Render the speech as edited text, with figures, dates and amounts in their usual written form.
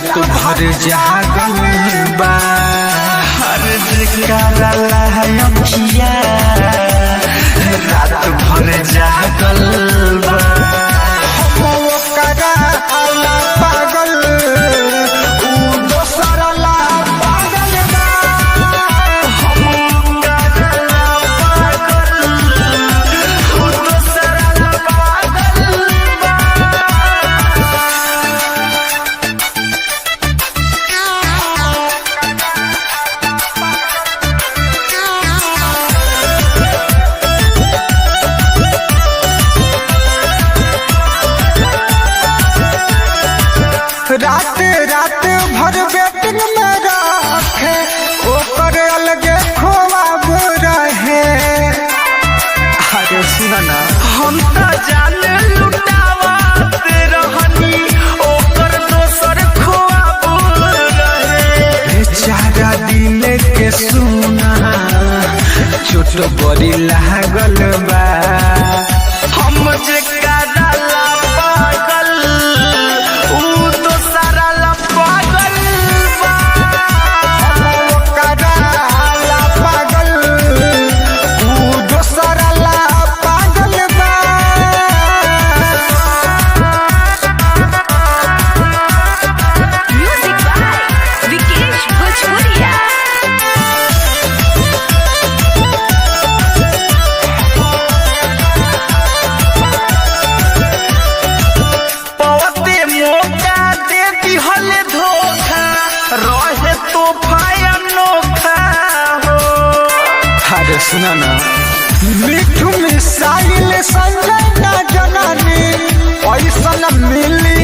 रात भर जागल बा हर जगह लहयखिया रात भर जागल बा ओकरा आला पागल ऊ दोसर ला पागल बा रात रात भर बेटिंग में रखे ओकर अलगे खोवाब रहे। अरे सुन ना हम तो जाने लुटावत रहनी ओकर दोसर खोवाब रहे। बेचारा दिल के सुना चोट बड़ी लागल बा हम जे कराला पागल ऊ दोसरा ला पागल बा ओकरा ला पागल ऊ दोसरा ला पागल बा। Music by Vikesh Bhojpuria. पवते मौका दे दिहल धोखा रहे तो अनोखा हो। अरे सुन ना मिठू मिसाइल संजय ना जननी ऐसन मिली